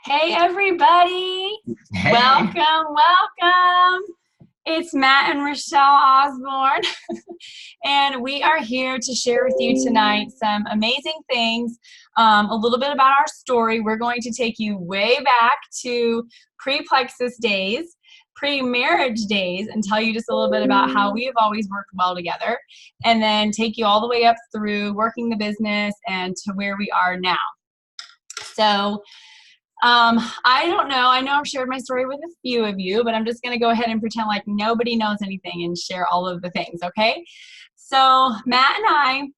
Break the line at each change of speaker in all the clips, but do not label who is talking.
Hey everybody,
Hey.
welcome. It's Matt and Rochelle Osborne, and we are here to share with you tonight some amazing things, a little bit about our story. We're going to take you way back to pre-Plexus days, pre-marriage days, and tell you just a little bit about how we have always worked well together, and then take you all the way up through working the business and to where we are now. So I don't know. I know I've shared my story with a few of you, but I'm just going to go ahead and pretend like nobody knows anything and share all of the things, okay? So Matt and I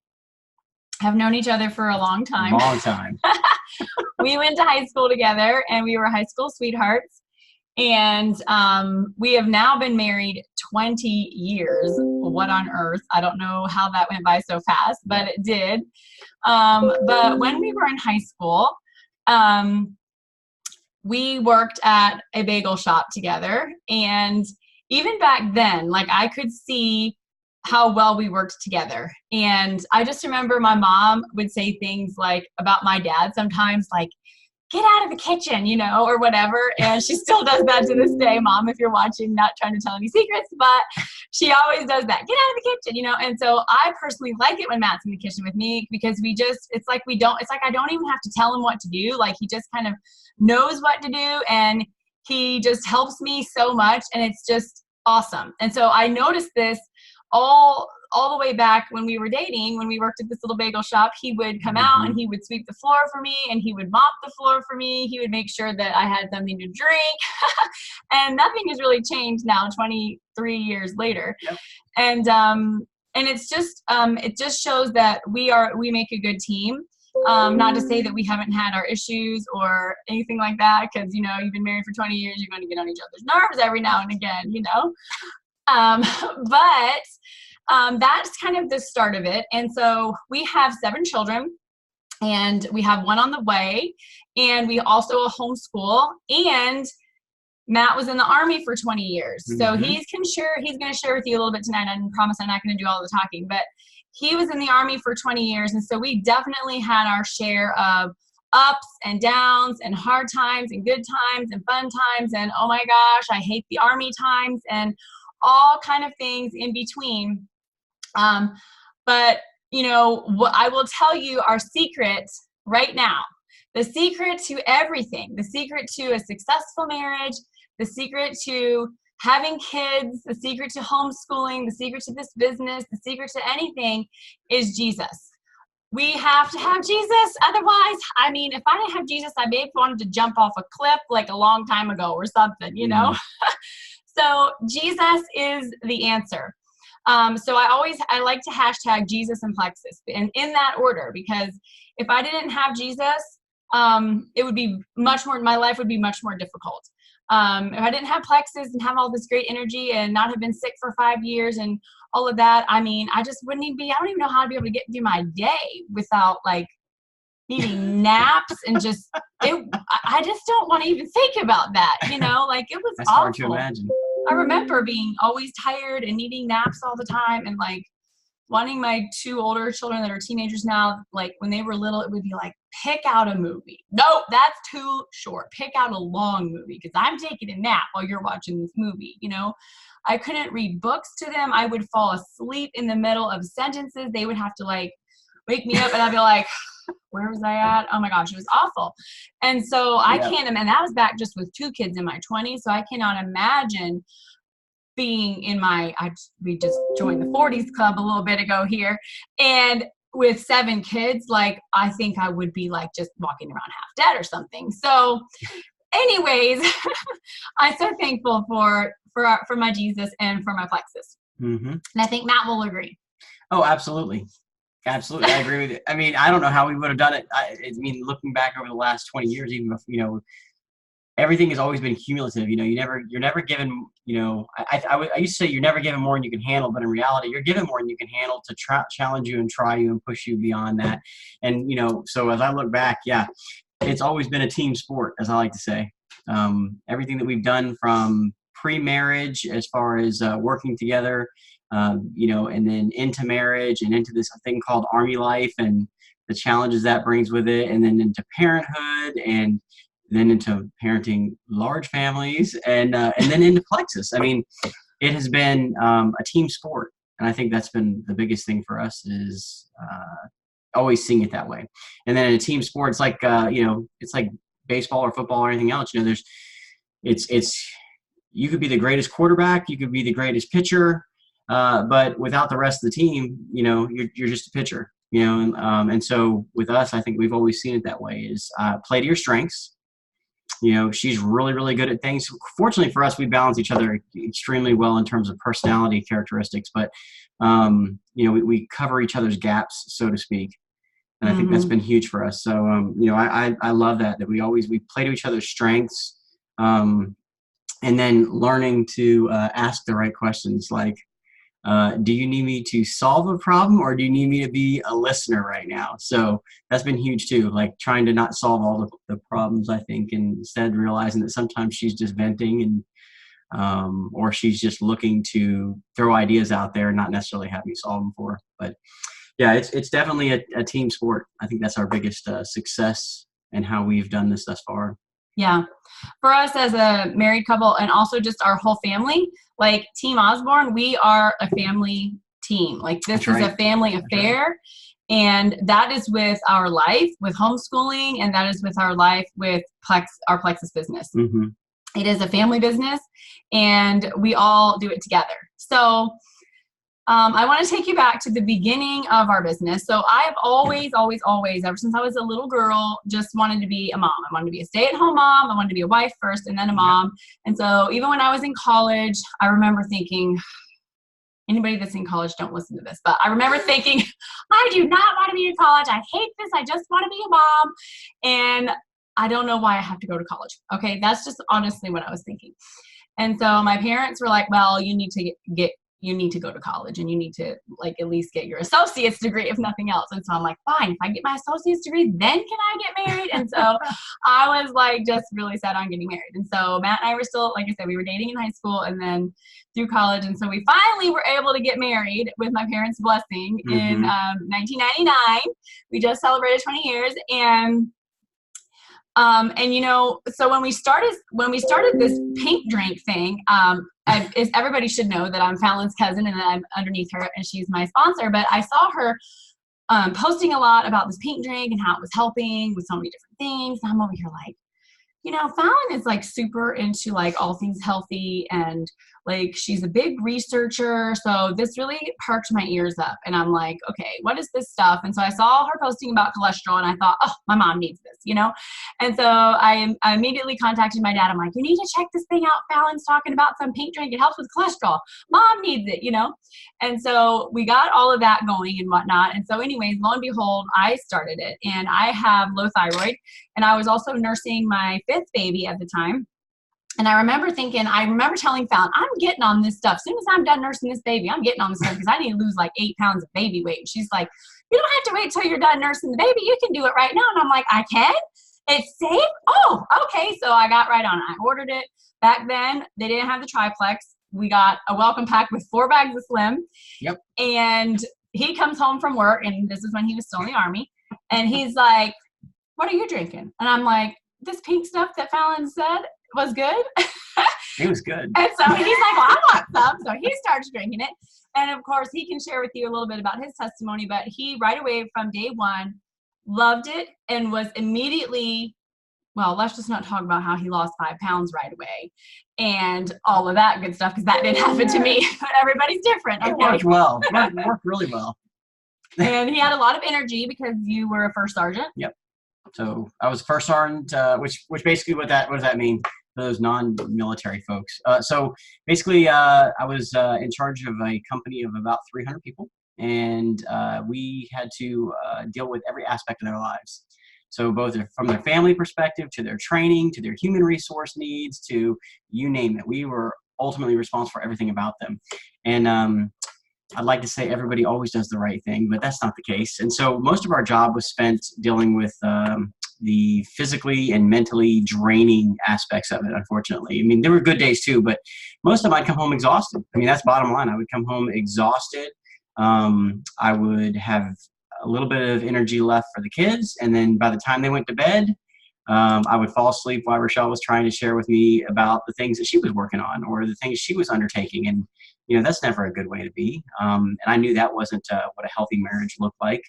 have known each other for a long time.
Long time.
We went to high school together, and we were high school sweethearts. And we have now been married 20 years. What on earth? I don't know how that went by so fast, but it did. But when we were in high school, we worked at a bagel shop together, and even back then, like, I could see how well we worked together. And I just remember my mom would say things like about my dad sometimes, like, get out of the kitchen, you know, or whatever. And she still does that to this day. Mom, if you're watching, not trying to tell any secrets, but she always does that. Get out of the kitchen, you know? And so I personally like it when Matt's in the kitchen with me, because it's like I don't even have to tell him what to do. Like, he just kind of knows what to do, and he just helps me so much, and it's just awesome. And so I noticed this all the way back when we were dating. When we worked at this little bagel shop, he would come out and he would sweep the floor for me, and he would mop the floor for me. He would make sure that I had something to drink. And nothing has really changed now 23 years later. Yep. And it's just it just shows that we make a good team. Not to say that we haven't had our issues or anything like that, because, you know, you've been married for 20 years, you're going to get on each other's nerves every now and again, you know. But that's kind of the start of it. And so we have 7 children, and we have one on the way, and we also homeschool. And Matt was in the Army for 20 years. So he's going to share with you a little bit tonight. I promise I'm not going to do all the talking, but he was in the Army for 20 years. And so we definitely had our share of ups and downs and hard times and good times and fun times. And oh my gosh, I hate the Army times, and all kind of things in between. But, you know, what I will tell you, our secret right now, the secret to everything, the secret to a successful marriage, the secret to having kids, the secret to homeschooling, the secret to this business, the secret to anything is Jesus. We have to have Jesus. Otherwise, I mean, if I didn't have Jesus, I may have wanted to jump off a cliff like a long time ago or something, you know? So Jesus is the answer. So I like to hashtag Jesus and Plexus, and in that order, because if I didn't have Jesus, it would be my life would be much more difficult. If I didn't have Plexus and have all this great energy and not have been sick for 5 years and all of that, I mean, I just wouldn't even I don't even know how to be able to get through my day without, like, needing naps and just, I just don't want to even think about that, you know, like, it was
That's
awful.
hard to imagine.
I remember being always tired and needing naps all the time, and, like, wanting my 2 older children that are teenagers now, like, when they were little, it would be like, pick out a movie. Nope, that's too short. Pick out a long movie, because I'm taking a nap while you're watching this movie, you know? I couldn't read books to them. I would fall asleep in the middle of sentences. They would have to, like, wake me up, and I'd be like, where was I at? Oh my gosh, it was awful. And so I can't imagine, that was back just with 2 kids in my 20s. So I cannot imagine being in we just joined the 40s club a little bit ago here. And with 7 kids, like, I think I would be, like, just walking around half dead or something. So anyways, I'm so thankful for my Jesus and for my Plexus. And I think Matt will agree.
Oh, absolutely. Absolutely. I agree with you. I mean, I don't know how we would have done it. I mean, looking back over the last 20 years, even if, you know, everything has always been cumulative. You know, you're never given, you know, I used to say you're never given more than you can handle, but in reality, you're given more than you can handle to challenge you and try you and push you beyond that. And, you know, so as I look back, it's always been a team sport, as I like to say. Everything that we've done from pre-marriage, as far as working together, you know, and then into marriage and into this thing called Army life and the challenges that brings with it, and then into parenthood and then into parenting large families, and then into Plexus. I mean, it has been a team sport, and I think that's been the biggest thing for us is always seeing it that way. And then in a team sport, it's like it's like baseball or football or anything else. It's you could be the greatest quarterback, you could be the greatest pitcher, but without the rest of the team, you're just a pitcher. And so with us, I think we've always seen it that way: is play to your strengths. She's really, really good at things. Fortunately for us, we balance each other extremely well in terms of personality characteristics, but we cover each other's gaps, so to speak. And I think that's been huge for us. So, I love that we play to each other's strengths, and then learning to ask the right questions, like, do you need me to solve a problem, or do you need me to be a listener right now? So that's been huge too, like trying to not solve all the problems, I think, and instead realizing that sometimes she's just venting or she's just looking to throw ideas out there, not necessarily have me solve them for her. But yeah, it's definitely a team sport. I think that's our biggest success and how we've done this thus far.
Yeah. For us as a married couple, and also just our whole family, like Team Osborne, we are a family team. Like this is a family affair. And that is with our life, with homeschooling, and that is with our life with our Plexus business.
Mm-hmm.
It is a family business, and we all do it together. So I want to take you back to the beginning of our business. So I have always, ever since I was a little girl, just wanted to be a mom. I wanted to be a stay-at-home mom. I wanted to be a wife first and then a mom. And so even when I was in college, I remember thinking, anybody that's in college, don't listen to this, but I remember thinking, I do not want to be in college. I hate this. I just want to be a mom. And I don't know why I have to go to college. Okay. That's just honestly what I was thinking. And so my parents were like, well, you need to go to college, and you need to like at least get your associate's degree, if nothing else. And so I'm like, fine, if I get my associate's degree, then can I get married? And so I was like, just really set on getting married. And so Matt and I were still, like I said, we were dating in high school and then through college. And so we finally were able to get married with my parents' blessing in 1999. We just celebrated 20 years. So when we started this pink drink thing, everybody should know that I'm Fallon's cousin and that I'm underneath her and she's my sponsor, but I saw her posting a lot about this pink drink and how it was helping with so many different things. And I'm over here like, Fallon is like super into like all things healthy, and like she's a big researcher. So this really perked my ears up, and I'm like, okay, what is this stuff? And so I saw her posting about cholesterol, and I thought, oh, my mom needs this, And so I immediately contacted my dad. I'm like, you need to check this thing out. Fallon's talking about some pink drink. It helps with cholesterol. Mom needs it, And so we got all of that going and whatnot. And so anyways, lo and behold, I started it, and I have low thyroid, and I was also nursing my 5th baby at the time. And I remember telling Fallon, I'm getting on this stuff. As soon as I'm done nursing this baby, I'm getting on this stuff because I need to lose like 8 pounds of baby weight. And she's like, you don't have to wait till you're done nursing the baby. You can do it right now. And I'm like, I can? It's safe? Oh, okay. So I got right on it. I ordered it. Back then, they didn't have the triplex. We got a welcome pack with 4 bags of Slim.
Yep.
And he comes home from work, and this is when he was still in the Army. And he's like, what are you drinking? And I'm like, this pink stuff that Fallon said was good.
It was good.
And so he's like, well, I want some. So he starts drinking it. And of course, he can share with you a little bit about his testimony, but he right away from day one loved it and was immediately, well, let's just not talk about how he lost 5 pounds right away and all of that good stuff, because that didn't happen to me. But everybody's different. Okay?
It worked well. It worked really well.
And he had a lot of energy because you were a first sergeant.
Yep. So I was first sergeant, which basically what does that mean for those non-military folks? So basically, I was in charge of a company of about 300 people, and we had to deal with every aspect of their lives. So both from their family perspective, to their training, to their human resource needs, to you name it. We were ultimately responsible for everything about them. And I'd like to say everybody always does the right thing, but that's not the case. And so most of our job was spent dealing with the physically and mentally draining aspects of it, unfortunately. I mean, there were good days too, but most of them I'd come home exhausted. I mean, that's bottom line. I would come home exhausted. I would have a little bit of energy left for the kids. And then by the time they went to bed, I would fall asleep while Rochelle was trying to share with me about the things that she was working on or the things she was undertaking. And, that's never a good way to be. And I knew that wasn't what a healthy marriage looked like.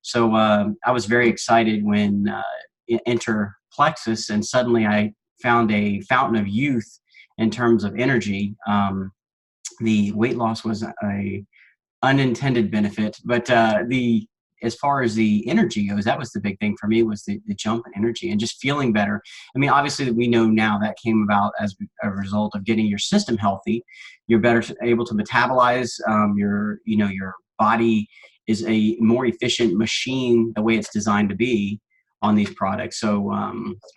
So I was very excited when enter Plexus, and suddenly I found a fountain of youth in terms of energy. The weight loss was a unintended benefit, but as far as the energy goes, that was the big thing for me, was the jump in energy and just feeling better. I mean, obviously we know now that came about as a result of getting your system healthy. You're better able to metabolize. Your body is a more efficient machine the way it's designed to be on these products. So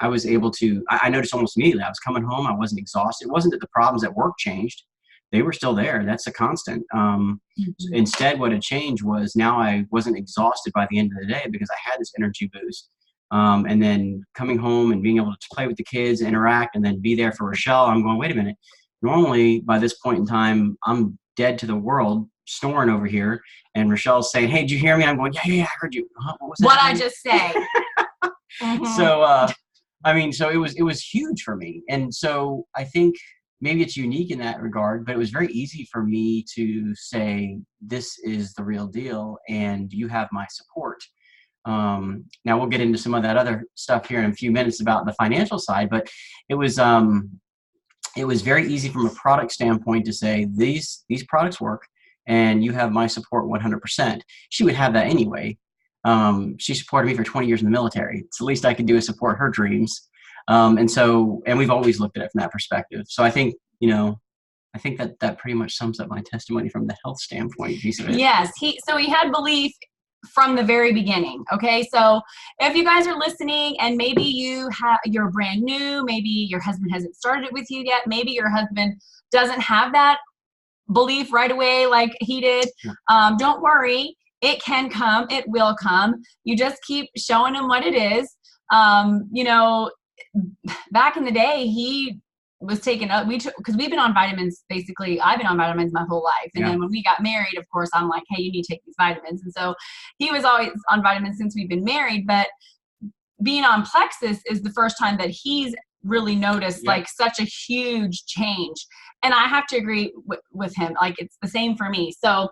I was able to, I noticed almost immediately, I was coming home, I wasn't exhausted. It wasn't that the problems at work changed. They were still there. That's a constant. Instead, what had changed was now I wasn't exhausted by the end of the day because I had this energy boost. And then coming home and being able to play with the kids, interact, and then be there for Rochelle, I'm going, wait a minute. Normally, by this point in time, I'm dead to the world, snoring over here. And Rochelle's saying, hey, did you hear me? I'm going, yeah, I heard you. Huh? What was that?
What I just say.
So, so it was huge for me. And so I think maybe it's unique in that regard, but it was very easy for me to say, this is the real deal and you have my support. Now we'll get into some of that other stuff here in a few minutes about the financial side, but it was very easy from a product standpoint to say, these products work and you have my support 100%. She would have that anyway. She supported me for 20 years in the military. It's the least I could do is support her dreams. And we've always looked at it from that perspective. So I think, that pretty much sums up my testimony from the health standpoint piece of it.
Yes. He had belief from the very beginning. Okay. So if you guys are listening and maybe you're brand new, maybe your husband hasn't started it with you yet. Maybe your husband doesn't have that belief right away like he did. Don't worry. It can come. It will come. You just keep showing him what it is. Back in the day, he was taken up. Because we've been on vitamins, basically, I've been on vitamins my whole life. And then when we got married, of course, I'm like, hey, you need to take these vitamins. And so he was always on vitamins since we've been married. But being on Plexus is the first time that he's really noticed like such a huge change. And I have to agree with him. Like, it's the same for me. So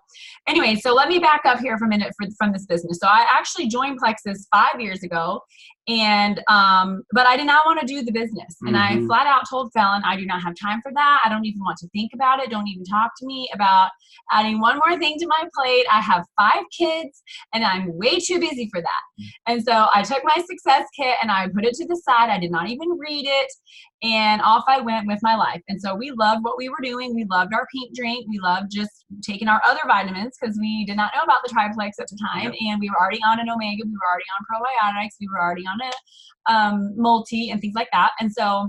anyway, so let me back up here for a minute from this business. So I actually joined Plexus 5 years ago. And, but I did not want to do the business. And I flat out told Fallon, I do not have time for that. I don't even want to think about it. Don't even talk to me about adding one more thing to my plate. I have 5 kids and I'm way too busy for that. And so I took my success kit and I put it to the side. I did not even read it. And off I went with my life. And so we loved what we were doing. We loved our pink drink. We loved just taking our other vitamins because we did not know about the triplex at the time. And we were already on an omega. We were already on probiotics. We were already on a multi and things like that. And so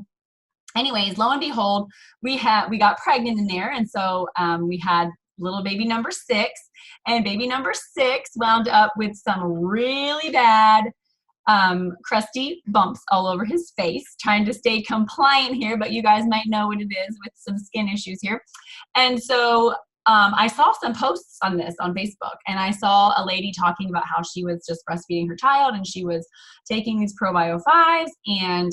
anyways, lo and behold, we got pregnant in there. And so we had little baby number 6, and baby number 6 wound up with some really bad crusty bumps all over his face, trying to stay compliant here, but you guys might know what it is with some skin issues here. And so I saw some posts on this on Facebook, and I saw a lady talking about how she was just breastfeeding her child and she was taking these Probio 5s, and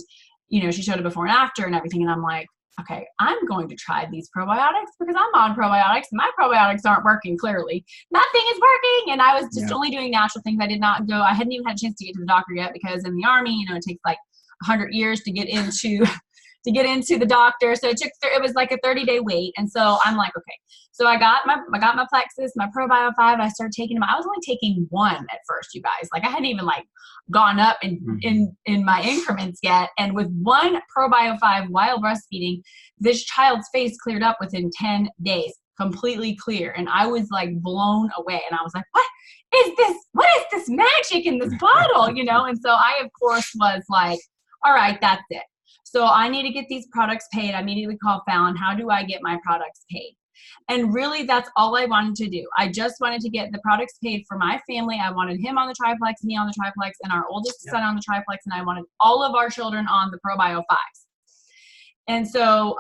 she showed a before and after and everything. And I'm like, okay, I'm going to try these probiotics because I'm on probiotics. My probiotics aren't working clearly. Nothing is working. And I was just only doing natural things. I hadn't even had a chance to get to the doctor yet because in the Army, it takes like 100 years to get into the doctor. So it was like a 30-day wait. And so I'm like, okay. So I got my Plexus, my Probio 5. I started taking them. I was only taking 1 at first, you guys. Like, I hadn't even gone up in my increments yet. And with 1 Probio 5 while breastfeeding, this child's face cleared up within 10 days, completely clear. And I was like blown away. And I was like, what is this? What is this magic in this bottle? And so I, of course, was like, all right, that's it. So I need to get these products paid. I immediately called Fallon. How do I get my products paid? And really, that's all I wanted to do. I just wanted to get the products paid for my family. I wanted him on the triplex, me on the triplex, and our oldest son on the triplex. And I wanted all of our children on the Probio 5s. And so,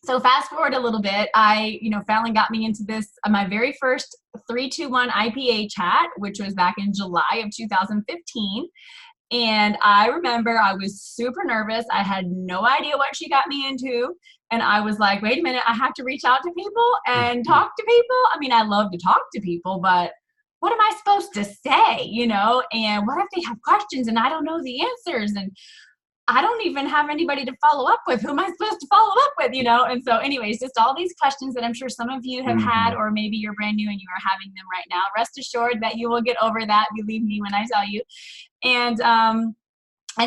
so fast forward a little bit, Fallon got me into this, my very first 3-2-1 IPA chat, which was back in July of 2015. And I remember I was super nervous. I had no idea what she got me into. And I was like, wait a minute, I have to reach out to people and talk to people. I mean, I love to talk to people, but what am I supposed to say, And what if they have questions and I don't know the answers? And I don't even have anybody to follow up with. Who am I supposed to follow up with, And so anyways, just all these questions that I'm sure some of you have had, or maybe you're brand new and you are having them right now. Rest assured that you will get over that. Believe me when I tell you. And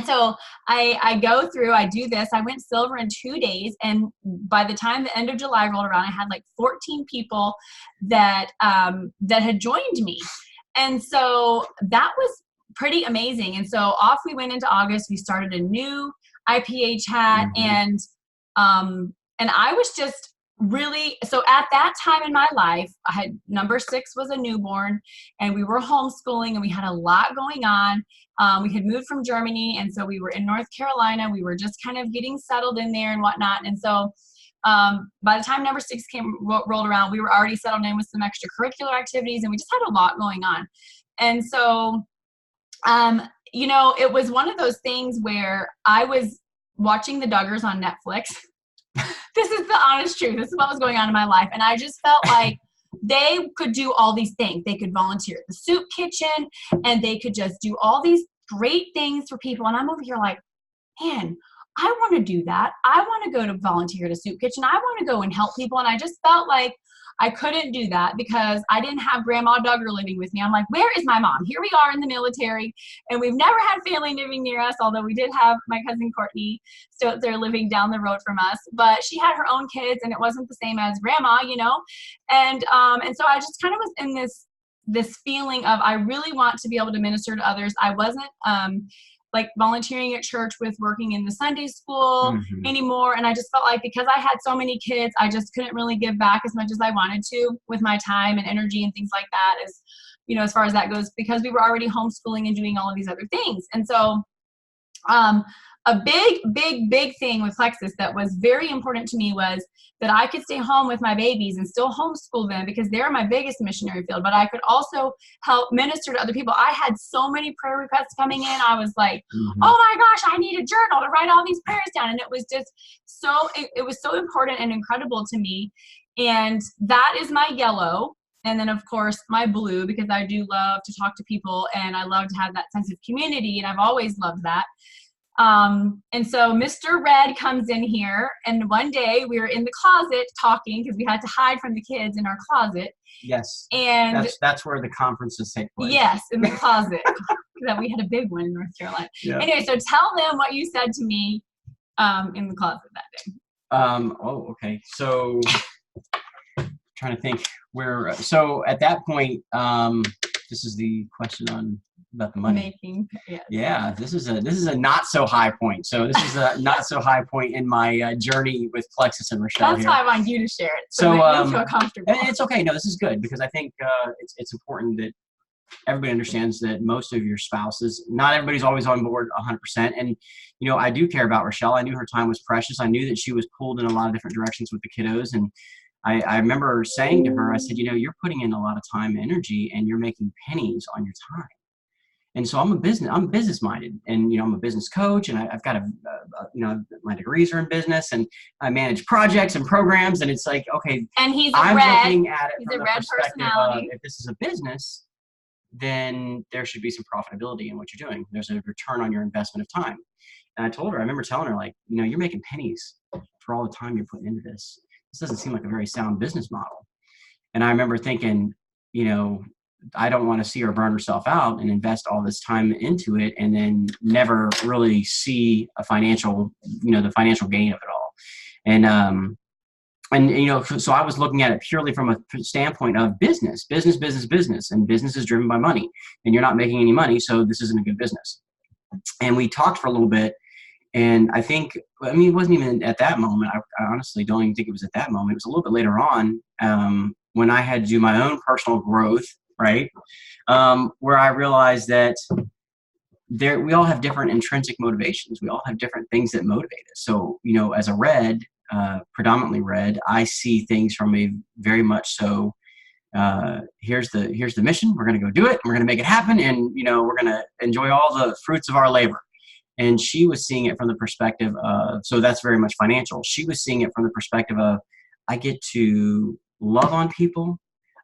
so I go through, I do this. I went silver in 2 days. And by the time the end of July rolled around, I had like 14 people that had joined me. And so that was pretty amazing. And so off we went into August. We started a new IPA chat, and I was just really, so at that time in my life, I had number 6 was a newborn, and we were homeschooling, and we had a lot going on. We had moved from Germany, and so we were in North Carolina. We were just kind of getting settled in there and whatnot. And so by the time number 6 rolled around, we were already settled in with some extracurricular activities, and we just had a lot going on. And so it was one of those things where I was watching the Duggars on Netflix. This is the honest truth. This is what was going on in my life. And I just felt like they could do all these things. They could volunteer at the soup kitchen, and they could just do all these great things for people. And I'm over here like, man, I want to do that. I want to go to volunteer at a soup kitchen. I want to go and help people. And I just felt like I couldn't do that because I didn't have Grandma Duggar living with me. I'm like, where is my mom? Here we are in the military, and we've never had family living near us, although we did have my cousin Courtney still there living down the road from us. But she had her own kids, and it wasn't the same as Grandma, And so I just kind of was in this feeling of I really want to be able to minister to others. I wasn't like volunteering at church with working in the Sunday school anymore. And I just felt like because I had so many kids, I just couldn't really give back as much as I wanted to with my time and energy and things like that, as far as that goes, because we were already homeschooling and doing all of these other things. And so a big thing with Plexus that was very important to me was that I could stay home with my babies and still homeschool them because they're my biggest missionary field, but I could also help minister to other people. I had so many prayer requests coming in. I was like, oh my gosh, I need a journal to write all these prayers down. And it was just it was so important and incredible to me. And that is my yellow. And then, of course, my blue, because I do love to talk to people and I love to have that sense of community. And I've always loved that. And so Mr. Red comes in here, and one day we were in the closet talking because we had to hide from the kids in our closet.
Yes.
And
that's where the conferences take place.
Yes, in the closet. That we had a big one in North Carolina. Yeah. Anyway, so tell them what you said to me in the closet that day.
Okay. So trying to think where. So at that point, this is the question about the money.
Yes.
Yeah, this is a not so high point. So this is a not so high point in my journey with Plexus and Rochelle.
That's why I want you to share it. So you feel comfortable.
And it's okay. No, this is good because I think it's important that everybody understands that most of your spouses, not everybody's always on board 100%. And I do care about Rochelle. I knew her time was precious. I knew that she was pulled in a lot of different directions with the kiddos, and I remember saying to her, I said, you're putting in a lot of time and energy, and you're making pennies on your time. And so I'm business minded, and I'm a business coach, and I've got my degrees are in business, and I manage projects and programs, and it's like, okay,
and
I'm looking at it
he's
from
a
the
red
perspective
personality.
of if this is a business, then there should be some profitability in what you're doing. There's a return on your investment of time. And I told her, I remember telling her, like, you're making pennies for all the time you're putting into this. This doesn't seem like a very sound business model. And I remember thinking, I don't want to see her burn herself out and invest all this time into it and then never really see a financial, the financial gain of it all. And so I was looking at it purely from a standpoint of business, and business is driven by money, and you're not making any money. So this isn't a good business. And we talked for a little bit, and it wasn't even at that moment. I honestly don't even think it was at that moment. It was a little bit later on when I had to do my own personal growth, right? Where I realized that we all have different intrinsic motivations. We all have different things that motivate us. So, as a red, predominantly red, I see things from a very much so here's the mission. We're going to go do it. We're going to make it happen. And, we're going to enjoy all the fruits of our labor. And she was seeing it from the perspective of, so that's very much financial. She was seeing it from the perspective of, I get to love on people.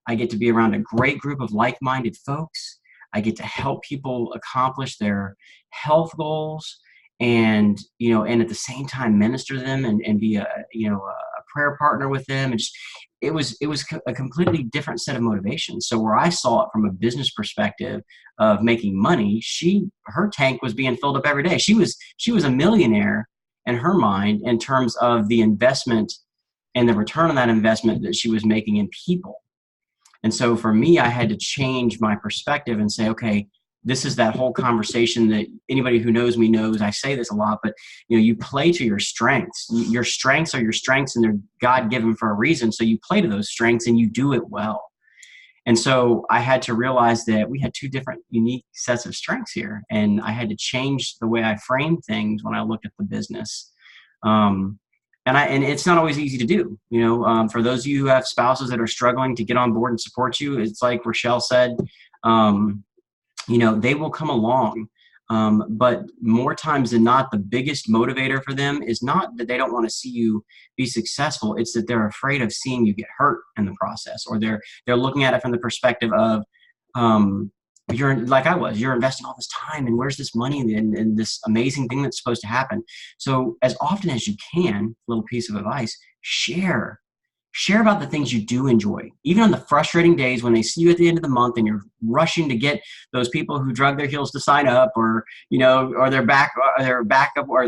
I get to be around a great group of like-minded folks. I get to help people accomplish their health goals and, and at the same time minister to them and be a prayer partner with them. And just, it was a completely different set of motivations. So where I saw it from a business perspective of making money, her tank was being filled up every day. She was a millionaire in her mind in terms of the investment and the return on that investment that she was making in people. And so for me, I had to change my perspective and say, okay, this is that whole conversation that anybody who knows me knows. I say this a lot, but you play to your strengths. Your strengths are your strengths, and they're God-given for a reason. So you play to those strengths and you do it well. And so I had to realize that we had two different unique sets of strengths here. And I had to change the way I framed things when I looked at the business. And it's not always easy to do, for those of you who have spouses that are struggling to get on board and support you. It's like Rochelle said, they will come along. But more times than not, the biggest motivator for them is not that they don't want to see you be successful. It's that they're afraid of seeing you get hurt in the process, or they're looking at it from the perspective of, you're like I was, you're investing all this time and where's this money and this amazing thing that's supposed to happen. So as often as you can, little piece of advice, share about the things you do enjoy. Even on the frustrating days when they see you at the end of the month and you're rushing to get those people who drug their heels to sign up, or, or their backup, or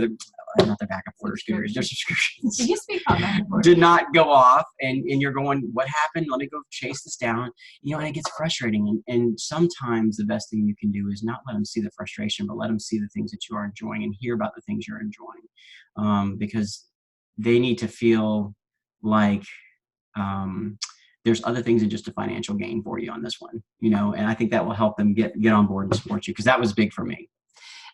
not their backup orders, their subscriptions.
You speak on that.
Did not go off, and you're going, what happened? Let me go chase this down. And it gets frustrating. And sometimes the best thing you can do is not let them see the frustration, but let them see the things that you are enjoying and hear about the things you're enjoying, because they need to feel like there's other things than just a financial gain for you on this one, and I think that will help them get on board and support you, because that was big for me.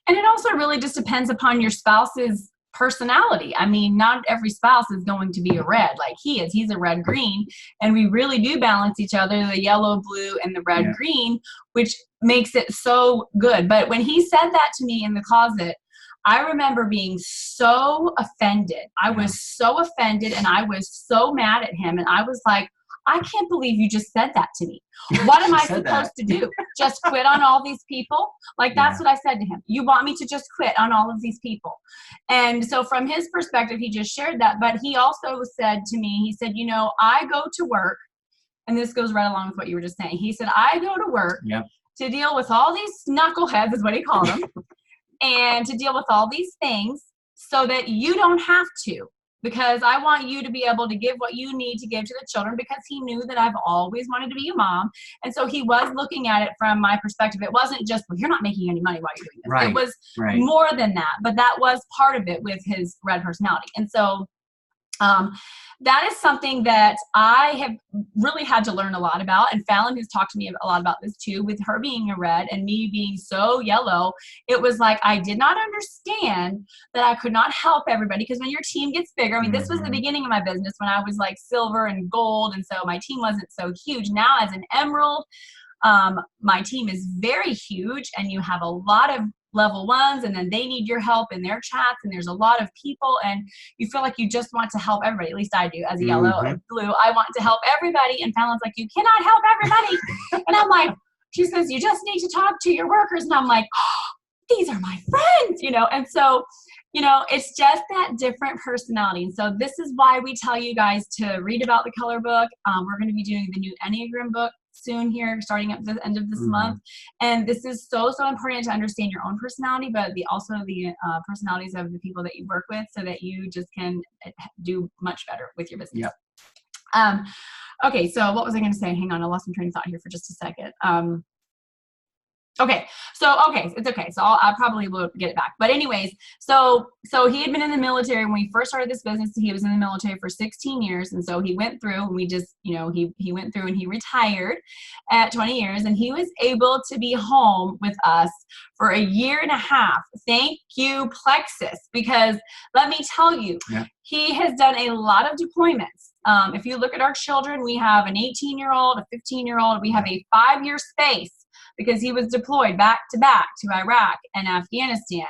And it also really just depends upon your spouse's personality. I mean, not every spouse is going to be a red like he is. He's a red-green, and we really do balance each other, the yellow, blue, and the red-green, which makes it so good. But when he said that to me in the closet, I remember being so offended. I was so offended, and I was so mad at him. And I was like, I can't believe you just said that to me. What am I supposed to do? Just quit on all these people? Like, that's what I said to him. You want me to just quit on all of these people? And so from his perspective, he just shared that. But he also said to me, he said, I go to work, and this goes right along with what you were just saying. He said, I go to work to deal with all these knuckleheads, is what he called them, and to deal with all these things so that you don't have to, because I want you to be able to give what you need to give to the children, because he knew that I've always wanted to be a mom. And so he was looking at it from my perspective. It wasn't just, well, you're not making any money while you're doing this.
Right.
It was more than that, but that was part of it with his red personality. And so that is something that I have really had to learn a lot about. And Fallon has talked to me a lot about this too, with her being a red and me being so yellow. It was like, I did not understand that I could not help everybody, because when your team gets bigger, I mean, this was the beginning of my business when I was like silver and gold. And so my team wasn't so huge. Now as an emerald, my team is very huge, and you have a lot of level ones, and then they need your help in their chats, and there's a lot of people, and you feel like you just want to help everybody. At least I do. As a yellow and blue, I want to help everybody. And Fallon's like, you cannot help everybody. And I'm like, she says, you just need to talk to your workers. And I'm like, oh, these are my friends, and so it's just that different personality. And so this is why we tell you guys to read about the color book. We're going to be doing the new Enneagram book soon here, starting at the end of this month. And this is so important to understand your own personality, but also the personalities of the people that you work with, so that you just can do much better with your business. Okay, so what was I going to say? Hang on, I lost my train of thought here for just a second. Okay, it's okay. So I probably will get it back. But anyways, so he had been in the military when we first started this business. He was in the military for 16 years, and so he went through. And we just, he went through and he retired at 20 years, and he was able to be home with us for a year and a half. Thank you, Plexus, because let me tell you, he has done a lot of deployments. If you look at our children, we have an 18-year-old, a 15-year-old. We have a 5-year space, because he was deployed back to Iraq and Afghanistan.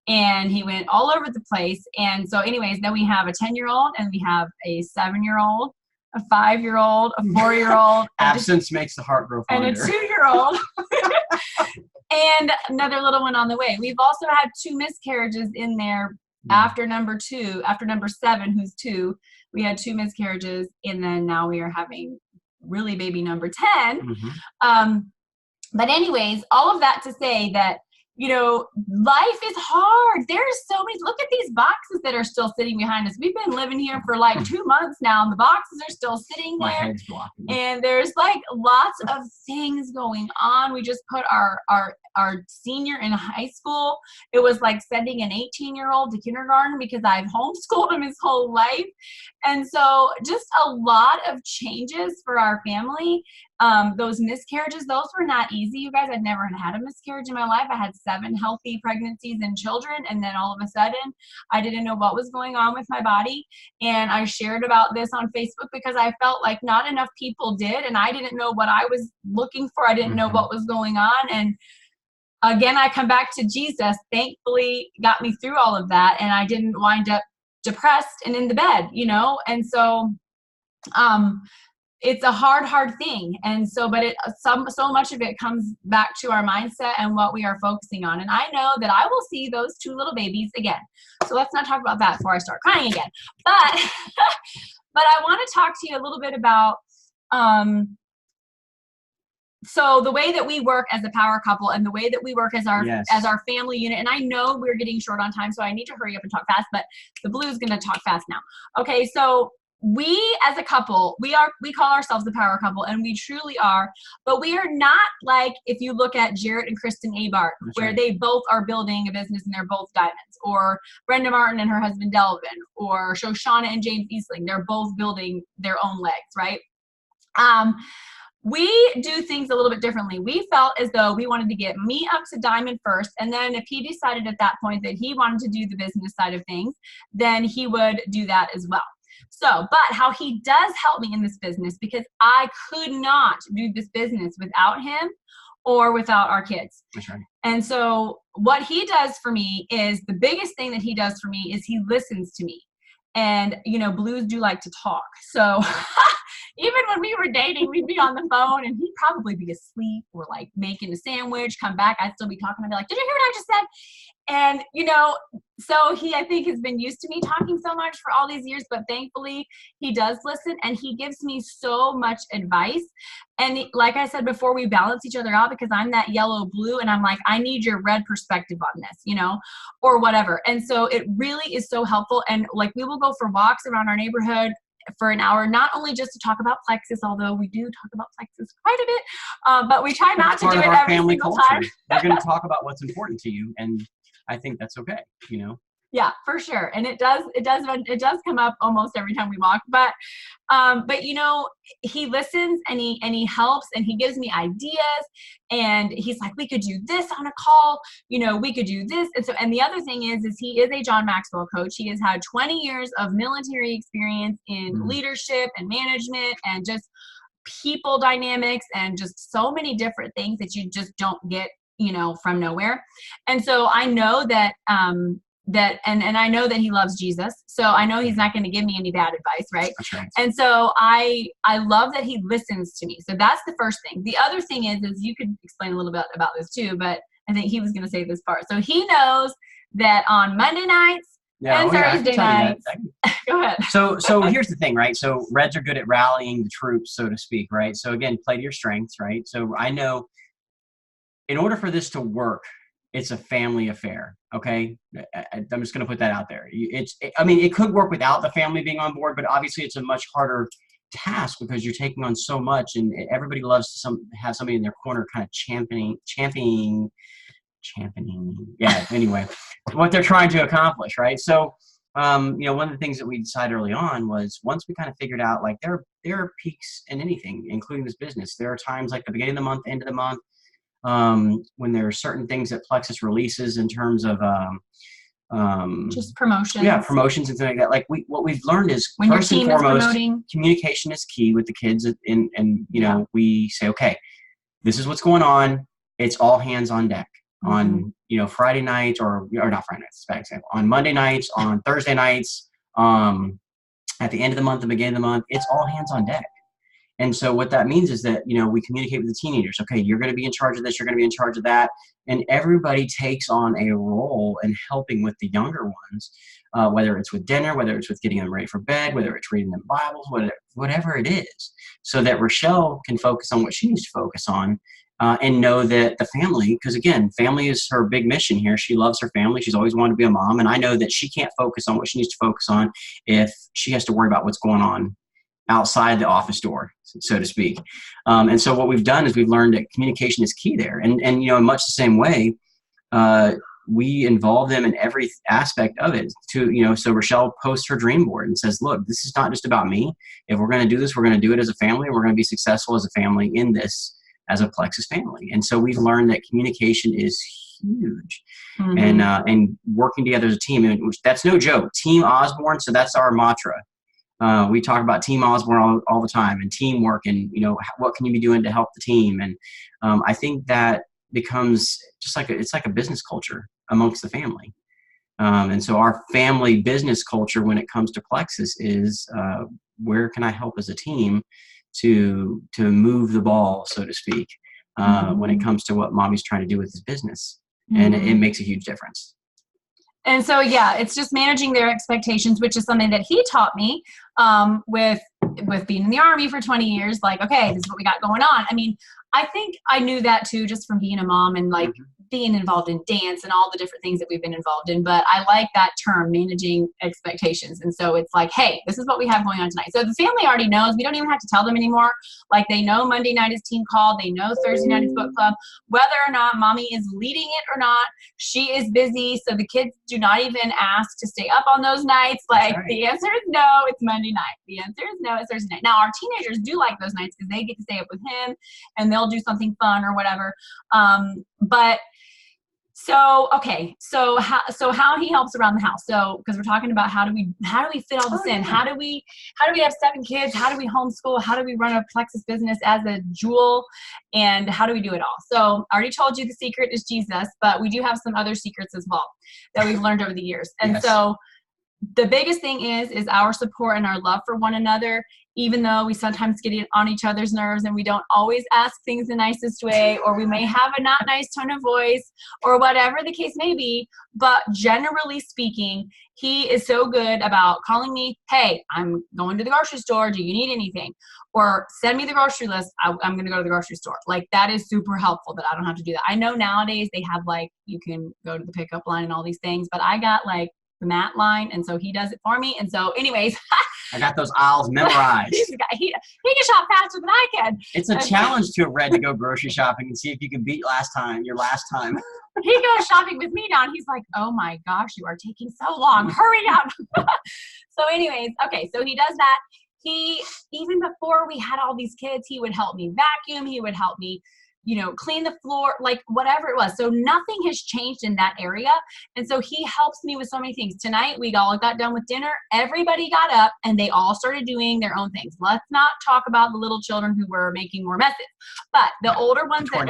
And he went all over the place. And so anyways, then we have a 10-year-old, and we have a 7-year-old, a 5-year-old, a 4-year-old.
Absence makes the heart grow fonder.
And a 2-year-old. And another little one on the way. We've also had 2 miscarriages in there after number 2, after number 7, who's 2. We had 2 miscarriages, and then now we are having really baby number 10. But anyways, all of that to say that, life is hard. There's so many, look at these boxes that are still sitting behind us. We've been living here for like 2 months now, and the boxes are still sitting there.
My head's blocking.
And there's like lots of things going on. We just put our senior in high school. It was like sending an 18-year-old to kindergarten, because I've homeschooled him his whole life. And so just a lot of changes for our family. Those miscarriages, those were not easy, you guys. I'd never had a miscarriage in my life. I had 7 healthy pregnancies and children, and then all of a sudden I didn't know what was going on with my body. And I shared about this on Facebook because I felt like not enough people did, and I didn't know what I was looking for. I didn't know what was going on. And again, I come back to Jesus, thankfully got me through all of that, and I didn't wind up depressed and in the bed, and so it's a hard thing. And so, but so much of it comes back to our mindset and what we are focusing on. And I know that I will see those 2 little babies again. So let's not talk about that before I start crying again. But, but I want to talk to you a little bit about, so the way that we work as a power couple, and the way that we work as our family unit. And I know we're getting short on time, so I need to hurry up and talk fast, but the blue is going to talk fast now. Okay. So we as a couple, we call ourselves the power couple, and we truly are, but we are not like, if you look at Jarrett and Kristen Abart, where they both are building a business and they're both diamonds, or Brenda Martin and her husband Delvin, or Shoshana and James Eastling, they're both building their own legs, right? We do things a little bit differently. We felt as though we wanted to get me up to diamond first, and then if he decided at that point that he wanted to do the business side of things, then he would do that as well. So, but how he does help me in this business, because I could not do this business without him or without our kids.
That's right.
And so what he does for me is, the biggest thing that he does for me is he listens to me. And, blues do like to talk. So even when we were dating, we'd be on the phone and he'd probably be asleep or like making a sandwich, come back, I'd still be talking. I'd be like, did you hear what I just said? And, so he, I think, has been used to me talking so much for all these years, but thankfully he does listen, and he gives me so much advice. And like I said before, we balance each other out, because I'm that yellow blue, and I'm like, I need your red perspective on this, or whatever. And so it really is so helpful. And like, we will go for walks around our neighborhood for an hour, not only just to talk about Plexus, although we do talk about Plexus quite a bit, but we try not to do it every single time.
We're going to talk about what's important to you, and I think that's okay,
Yeah, for sure. And it does come up almost every time we walk, but he listens, and he helps, and he gives me ideas, and he's like, we could do this on a call, we could do this. And so, and the other thing is he is a John Maxwell coach. He has had 20 years of military experience in leadership and management and just people dynamics, and just so many different things that you just don't get, from nowhere. And so I know that, and I know that he loves Jesus. So I know he's not going to give me any bad advice. Right.
That's right.
And so I love that he listens to me. So that's the first thing. The other thing is you could explain a little bit about this too, but I think he was going to say this part. So he knows that on Monday nights and Thursday nights, go ahead.
So here's the thing, right? So Reds are good at rallying the troops, so to speak. Right. So again, play to your strengths. Right. So I know, in order for this to work, it's a family affair. Okay. I'm just going to put that out there. It could work without the family being on board, but obviously it's a much harder task because you're taking on so much, and everybody loves to have somebody in their corner kind of championing. Yeah. Anyway, what they're trying to accomplish, right? So, one of the things that we decided early on was once we kind of figured out, like there are peaks in anything, including this business. There are times like the beginning of the month, end of the month, when there are certain things that Plexus releases in terms of
just promotions.
Yeah, promotions and things like that. Like what we've learned is
when
first
your team
and foremost,
is promoting,
communication is key with the kids, and we say, okay, this is what's going on. It's all hands on deck on Friday nights or not Friday nights. Bad example. On Monday nights, on Thursday nights, at the end of the month, the beginning of the month, it's all hands on deck. And so what that means is that, we communicate with the teenagers. Okay, you're going to be in charge of this. You're going to be in charge of that. And everybody takes on a role in helping with the younger ones, whether it's with dinner, whether it's with getting them ready for bed, whether it's reading them Bibles, whatever it is, so that Rochelle can focus on what she needs to focus on, and know that the family, because again, family is her big mission here. She loves her family. She's always wanted to be a mom. And I know that she can't focus on what she needs to focus on if she has to worry about what's going on outside the office door, so to speak. And so what we've done is we've learned that communication is key there. And in much the same way, we involve them in every aspect of it so Rochelle posts her dream board and says, look, this is not just about me. If we're going to do this, we're going to do it as a family. We're going to be successful as a family in this as a Plexus family. And so we've learned that communication is huge, and working together as a team, and that's no joke. Team Osborne. So that's our mantra. We talk about Team Osborne all the time, and teamwork, and what can you be doing to help the team. And I think that becomes just it's like a business culture amongst the family. And so our family business culture when it comes to Plexus is where can I help as a team to move the ball, so to speak, when it comes to what mommy's trying to do with his business. And it makes a huge difference.
And so, it's just managing their expectations, which is something that he taught me with being in the Army for 20 years. Like, okay, this is what we got going on. I mean, I think I knew that too, just from being a mom and like being involved in dance and all the different things that we've been involved in. But I like that term, managing expectations. And so it's like, hey, this is what we have going on tonight. So the family already knows. We don't even have to tell them anymore. Like, they know Monday night is team call. They know Thursday night is book club. Whether or not mommy is leading it or not, she is busy. So the kids do not even ask to stay up on those nights. Like, the answer is no, it's Monday night. The answer is no, it's Thursday night. Now, our teenagers do like those nights because they get to stay up with him and they'll do something fun or whatever. So how he helps around the house. So, because we're talking about how do we fit all this in? How do we have 7 kids? How do we homeschool? How do we run a Plexus business as a Jewel? And how do we do it all? So I already told you the secret is Jesus, but we do have some other secrets as well that we've learned over the years. And so the biggest thing is our support and our love for one another, even though we sometimes get on each other's nerves and we don't always ask things the nicest way, or we may have a not nice tone of voice or whatever the case may be. But generally speaking, he is so good about calling me, hey, I'm going to the grocery store. Do you need anything? Or send me the grocery list. I'm going to go to the grocery store. Like, that is super helpful that I don't have to do that. I know nowadays they have like, you can go to the pickup line and all these things, but I got like the mat line, and so he does it for me. And so anyways,
I got those aisles memorized.
he can shop faster than I can.
It's a challenge to a Red to go grocery shopping and see if you can beat your last time.
He goes shopping with me now, and he's like, oh my gosh, you are taking so long. Hurry up. So anyways, okay, so he does that. He, even before we had all these kids, he would help me vacuum. He would help me clean the floor, like whatever it was. So nothing has changed in that area. And so he helps me with so many things. Tonight, we all got done with dinner. Everybody got up and they all started doing their own things. Let's not talk about the little children who were making more messes. But the older ones that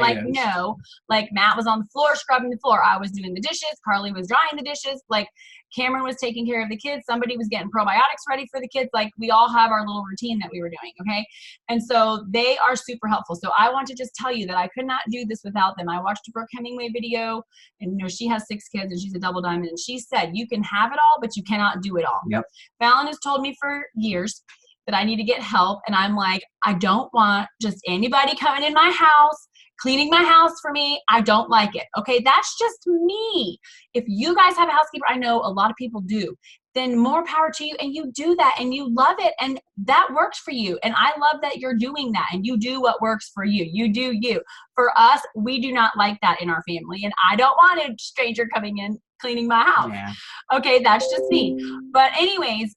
like Matt was on the floor, scrubbing the floor. I was doing the dishes. Carly was drying the dishes. Like, Cameron was taking care of the kids. Somebody was getting probiotics ready for the kids. Like, we all have our little routine that we were doing. Okay. And so they are super helpful. So I want to just tell you that I could not do this without them. I watched a Brooke Hemingway video, and she has 6 kids and she's a double diamond. And she said, you can have it all, but you cannot do it all.
Yep.
Fallon has told me for years that I need to get help. And I'm like, I don't want just anybody coming in my house, cleaning my house for me, I don't like it. Okay, that's just me. If you guys have a housekeeper, I know a lot of people do, then more power to you, and you do that and you love it and that works for you. And I love that you're doing that and you do what works for you. You do you. For us, we do not like that in our family, and I don't want a stranger coming in cleaning my house.
Yeah.
Okay, that's just me. But anyways,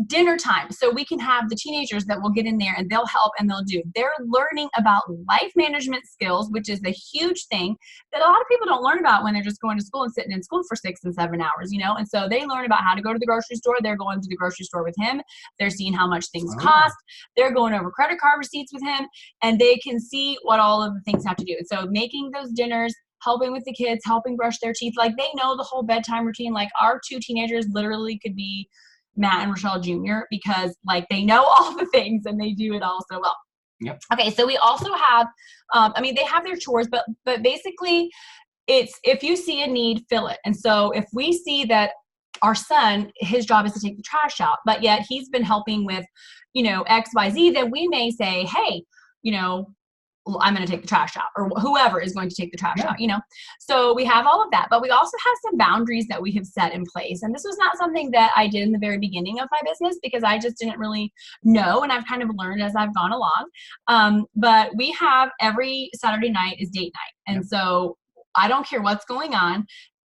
dinner time. So we can have the teenagers that will get in there and they'll help and they'll do. They're learning about life management skills, which is a huge thing that a lot of people don't learn about when they're just going to school and sitting in school for 6 and 7 hours, And so they learn about how to go to the grocery store. They're going to the grocery store with him. They're seeing how much things cost. They're going over credit card receipts with him, and they can see what all of the things have to do. And so making those dinners, helping with the kids, helping brush their teeth. Like they know the whole bedtime routine. Like our 2 teenagers literally could be Matt and Rochelle Jr. because like they know all the things and they do it all so well.
Yep.
Okay, so we also have, they have their chores, but basically it's if you see a need, fill it. And so if we see that our son, his job is to take the trash out, but yet he's been helping with, X, Y, Z, then we may say, hey, I'm going to take the trash out, or whoever is going to take the trash out, So we have all of that, but we also have some boundaries that we have set in place. And this was not something that I did in the very beginning of my business because I just didn't really know. And I've kind of learned as I've gone along. But we have every Saturday night is date night. And so I don't care what's going on.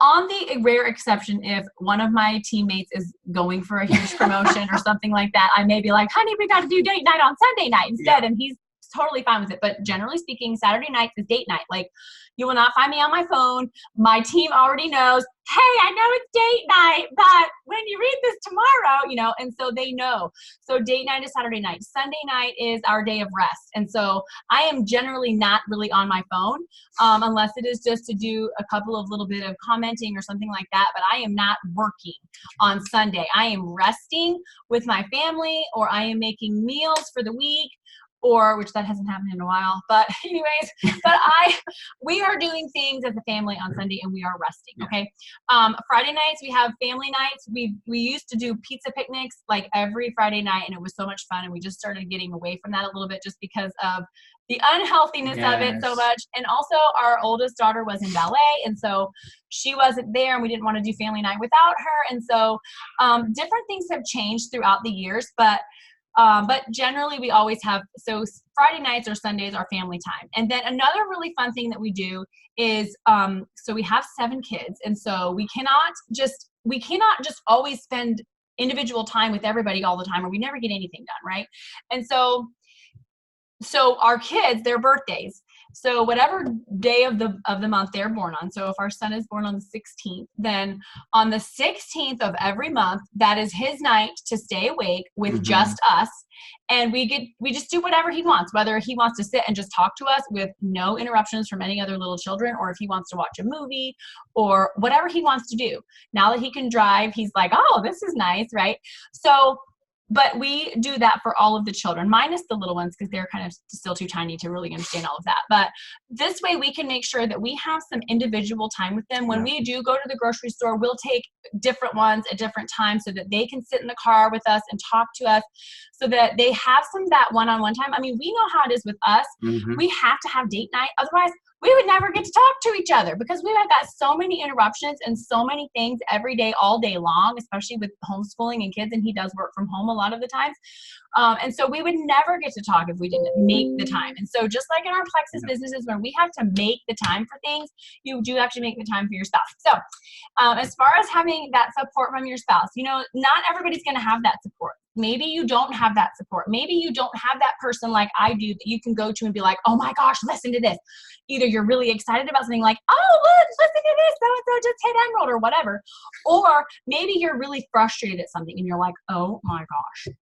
On the rare exception, if one of my teammates is going for a huge promotion or something like that, I may be like, honey, we got to do date night on Sunday night instead. And he's totally fine with it. But generally speaking, Saturday nights is date night. Like you will not find me on my phone. My team already knows, hey, I know it's date night, but when you read this tomorrow, and so they know. So date night is Saturday night. Sunday night is our day of rest. And so I am generally not really on my phone unless it is just to do a couple of little bit of commenting or something like that. But I am not working on Sunday. I am resting with my family, or I am making meals for the week, or which that hasn't happened in a while, but anyways, we are doing things as a family on Sunday and we are resting. Okay. Friday nights, we have family nights. We used to do pizza picnics like every Friday night, and it was so much fun. And we just started getting away from that a little bit just because of the unhealthiness of it so much. And also our oldest daughter was in ballet. And so she wasn't there and we didn't want to do family night without her. And so different things have changed throughout the years, but generally we always have, so Friday nights or Sundays are family time. And then another really fun thing that we do is, so we have 7 kids. And so we cannot just always spend individual time with everybody all the time, or we never get anything done. Right. And so our kids, their birthdays, so whatever day of the month they're born on. So if our son is born on the 16th, then on the 16th of every month, that is his night to stay awake with just us. And we just do whatever he wants, whether he wants to sit and just talk to us with no interruptions from any other little children, or if he wants to watch a movie or whatever he wants to do. Now that he can drive, he's like, oh, this is nice, right? So but we do that for all of the children, minus the little ones, because they're kind of still too tiny to really understand all of that. But this way we can make sure that we have some individual time with them. When we do go to the grocery store, we'll take different ones at different times so that they can sit in the car with us and talk to us, so that they have some of that one-on-one time. I mean, we know how it is with us. We have to have date night. Otherwise, we would never get to talk to each other because we have got so many interruptions and so many things every day, all day long, especially with homeschooling and kids. And he does work from home a lot of the times. And so we would never get to talk if we didn't make the time. And so just like in our Plexus businesses, when we have to make the time for things, you do have to make the time for your spouse. So as far as having that support from your spouse, not everybody's going to have that support. Maybe you don't have that support. Maybe you don't have that person like I do that you can go to and be like, oh my gosh, listen to this. Either you're really excited about something like, oh, look, listen to this, so-and-so just hit emerald or whatever. Or maybe you're really frustrated at something and you're like, oh my gosh,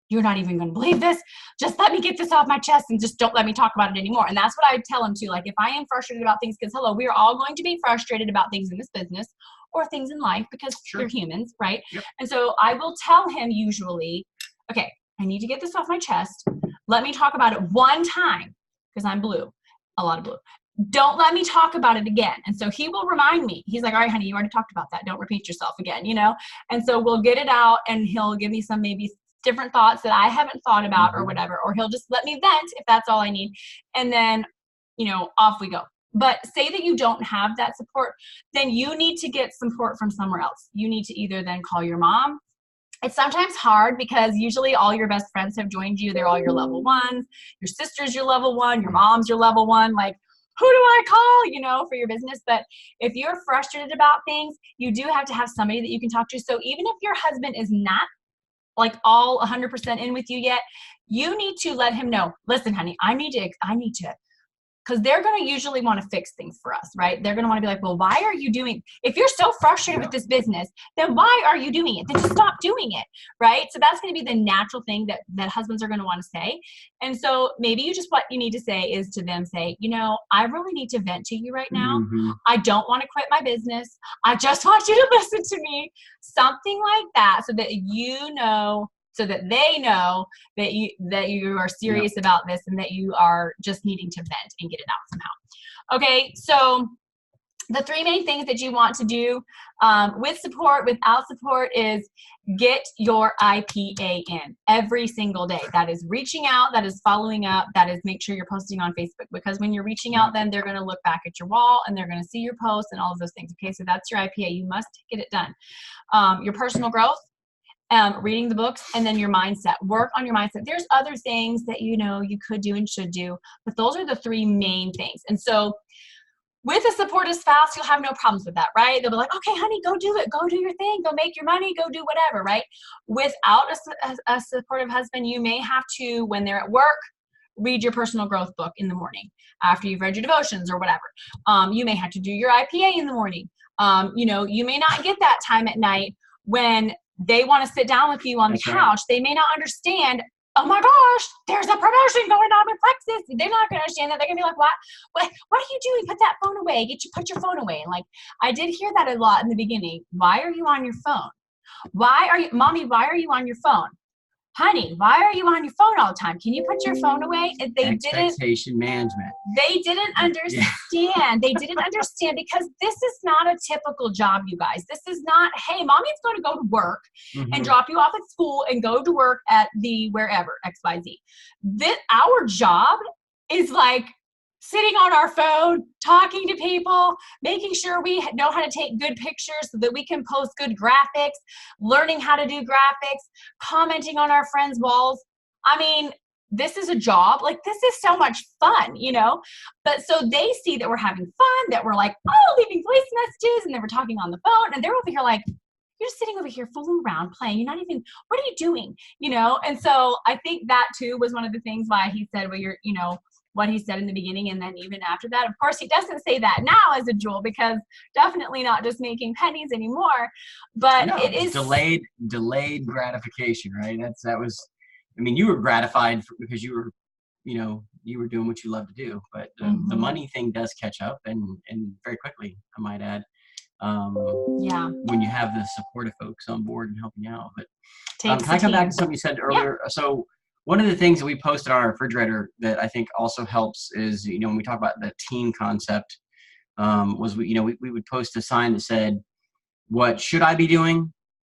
you're not even going to believe this. Just let me get this off my chest and just don't let me talk about it anymore. And that's what I tell them too. Like if I am frustrated about things, because we are all going to be frustrated about things in this business or things in life because we're humans, right? And so I will tell him usually, okay, I need to get this off my chest. Let me talk about it one time because I'm blue, a lot of blue. Don't let me talk about it again. And so he will remind me. He's like, all right, honey, you already talked about that. Don't repeat yourself again, And so we'll get it out and he'll give me some maybe different thoughts that I haven't thought about or whatever, or he'll just let me vent if that's all I need. And then, off we go. But say that you don't have that support, then you need to get support from somewhere else. You need to either then call your mom. It's sometimes hard because usually all your best friends have joined you. They're all your level ones. Your sister's your level one. Your mom's your level one. Like, who do I call, for your business? But if you're frustrated about things, you do have to have somebody that you can talk to. So even if your husband is not like all 100% in with you yet, you need to let him know, listen, honey, I need to, because they're going to usually want to fix things for us, right? They're going to want to be like, well, why are you doing, if you're so frustrated with this business, then why are you doing it? Then just stop doing it, right? So that's going to be the natural thing that husbands are going to want to say. And so maybe what you need to say is to them say, I really need to vent to you right now. I don't want to quit my business. I just want you to listen to me. Something like that, so that so that they know that you are serious about this and that you are just needing to vent and get it out somehow. Okay, so the 3 main things that you want to do with support, without support, is get your IPA in every single day. That is reaching out, that is following up, that is make sure you're posting on Facebook, because when you're reaching out, then they're going to look back at your wall and they're going to see your posts and all of those things. Okay, so that's your IPA. You must get it done. Your personal growth, reading the books, and then your mindset. Work on your mindset. There's other things that you could do and should do, but those are the 3 main things. And so with a supportive spouse, you'll have no problems with that, right? They'll be like, okay, honey, go do it. Go do your thing. Go make your money. Go do whatever, right? Without a supportive husband, you may have to, when they're at work, read your personal growth book in the morning after you've read your devotions or whatever. You may have to do your IPA in the morning. You may not get that time at night when they want to sit down with you on the couch. They may not understand, oh my gosh, there's a promotion going on with Plexus. They're not going to understand that. They're going to be like, what are you doing? Put that phone away. Put your phone away. And like, I did hear that a lot in the beginning. Why are you on your phone? Mommy, why are you on your phone? Honey, why are you on your phone all the time? Can you put your phone away?
Expectation management.
They didn't understand. They didn't understand, because this is not a typical job, you guys. This is not, hey, mommy's going to go to work and drop you off at school and go to work at the wherever, XYZ. Our job is like sitting on our phone, talking to people, making sure we know how to take good pictures so that we can post good graphics, learning how to do graphics, commenting on our friends' walls. I mean, this is a job. Like, this is so much fun, But so they see that we're having fun, that we're like, leaving voice messages, and then we're talking on the phone, and they're over here like, you're just sitting over here fooling around, playing. You're not even, what are you doing? And so I think that too was one of the things why he said, well, you're, what he said in the beginning, and then even after that. Of course, he doesn't say that now as a Jewel, because definitely not just making pennies anymore, but it is
delayed gratification, right? You were gratified because you were doing what you love to do, but the money thing does catch up, and very quickly, I might add. When you have the supportive folks on board and helping you out. But can I come back to something you said earlier? Yeah. So one of the things that we posted on our refrigerator that I think also helps is, when we talk about the team concept, was we would post a sign that said, what should I be doing?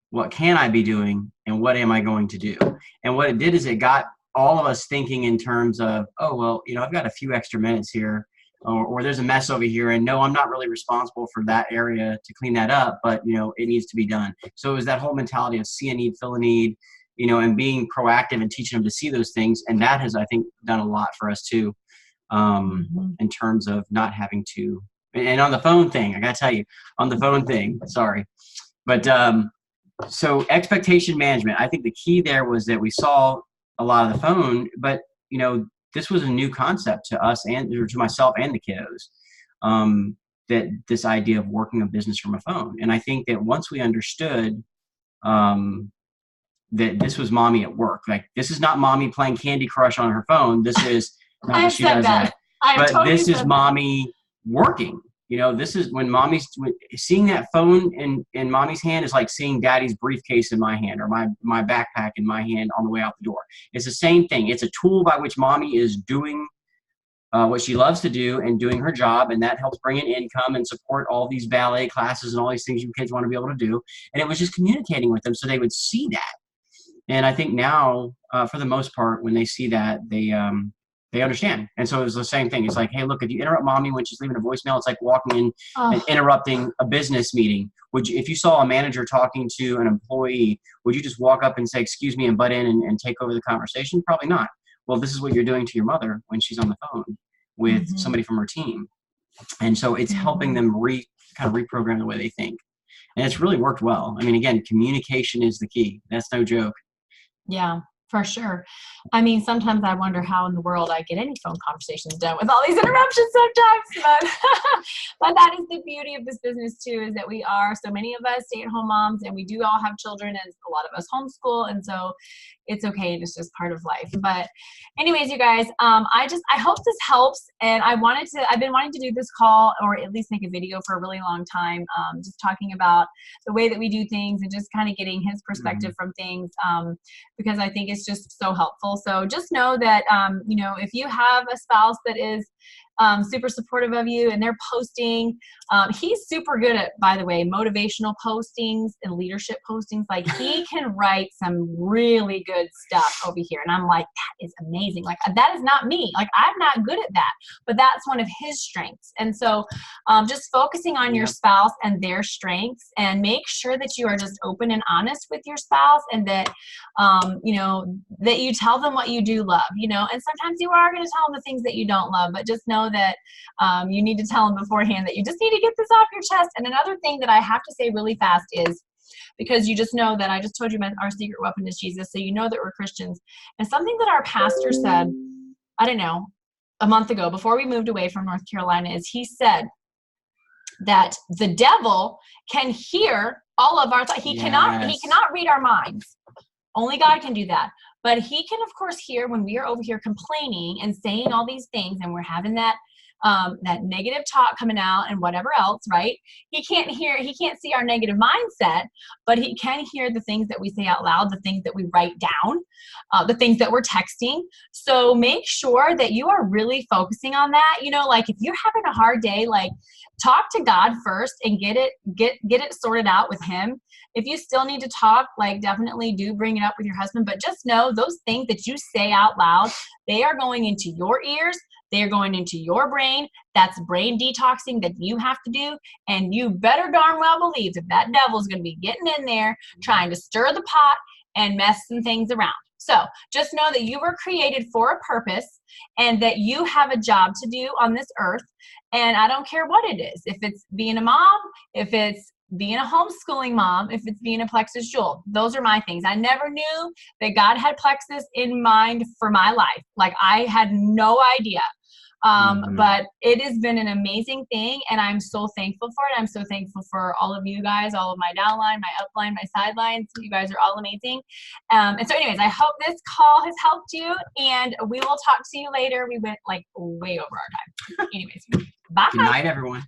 What can I be doing? And what am I going to do? And what it did is it got all of us thinking in terms of, oh, well, I've got a few extra minutes here, or there's a mess over here, and no, I'm not really responsible for that area to clean that up, but, it needs to be done. So it was that whole mentality of see a need, fill a need, and being proactive and teaching them to see those things. And that has, I think, done a lot for us too, in terms of not having to, and on the phone thing, I got to tell you, sorry. But so expectation management, I think the key there was that we saw a lot of the phone, but, this was a new concept to us and to myself and the kiddos, that this idea of working a business from a phone. And I think that once we understood, that this was mommy at work. Like, this is not mommy playing Candy Crush on her phone. This is not that she does that. But totally this is mommy working. This is when seeing that phone in mommy's hand is like seeing daddy's briefcase in my hand, or my backpack in my hand on the way out the door. It's the same thing. It's a tool by which mommy is doing what she loves to do and doing her job, and that helps bring in income and support all these ballet classes and all these things you kids want to be able to do. And it was just communicating with them so they would see that. And I think now, for the most part, when they see that, they understand. And so it's the same thing. It's like, hey, look, if you interrupt mommy when she's leaving a voicemail, it's like walking in and interrupting a business meeting. Would you, if you saw a manager talking to an employee, would you just walk up and say, excuse me, and butt in and take over the conversation? Probably not. Well, this is what you're doing to your mother when she's on the phone with somebody from her team. And so it's helping them kind of reprogram the way they think. And it's really worked well. I mean, again, communication is the key. That's no joke.
Yeah, for sure. I mean, sometimes I wonder how in the world I get any phone conversations done with all these interruptions sometimes, but but that is the beauty of this business too, is that we are, so many of us stay-at-home moms, and we do all have children, and a lot of us homeschool, and so it's okay, and it's just part of life. But anyways, you guys, I hope this helps, and I've been wanting to do this call, or at least make a video, for a really long time, just talking about the way that we do things, and just kind of getting his perspective from things, because I think it's just so helpful. So just know that, you know, if you have a spouse that is super supportive of you, and they're posting, he's super good at, by the way, motivational postings and leadership postings. Like, he can write some really good stuff over here, and I'm like, that is amazing. Like, that is not me. Like, I'm not good at that, but that's one of his strengths. And so just focusing on your spouse and their strengths, and make sure that you are just open and honest with your spouse, and that you know, that you tell them what you do love, you know, and sometimes you are going to tell them the things that you don't love, but just know that you need to tell them beforehand that you just need to get this off your chest. And another thing that I have to say really fast is, because you just know that I just told you our secret weapon is Jesus, so you know that we're Christians. And something that our pastor said, I don't know, a month ago, before we moved away from North Carolina, is he said that the devil can hear all of our thoughts. He cannot read our minds. Only God can do that. But he can, of course, hear when we are over here complaining and saying all these things, and we're having that negative talk coming out and whatever else, right? He can't see our negative mindset, but he can hear the things that we say out loud, the things that we write down, the things that we're texting. So make sure that you are really focusing on that. You know, like, if you're having a hard day, like, talk to God first and get it sorted out with him. If you still need to talk, like, definitely do bring it up with your husband, but just know those things that you say out loud, they are going into your ears. They are going into your brain. That's brain detoxing that you have to do. And you better darn well believe that that devil is going to be getting in there, trying to stir the pot and mess some things around. So just know that you were created for a purpose, and that you have a job to do on this earth. And I don't care what it is. If it's being a mom, if it's being a homeschooling mom, if it's being a Plexus Jewel, those are my things. I never knew that God had Plexus in mind for my life. Like, I had no idea. But it has been an amazing thing, and I'm so thankful for it. I'm so thankful for all of you guys, all of my downline, my upline, my sidelines. You guys are all amazing. And so anyways, I hope this call has helped you, and we will talk to you later. We went like way over our time. Anyways, bye.
Good night, everyone.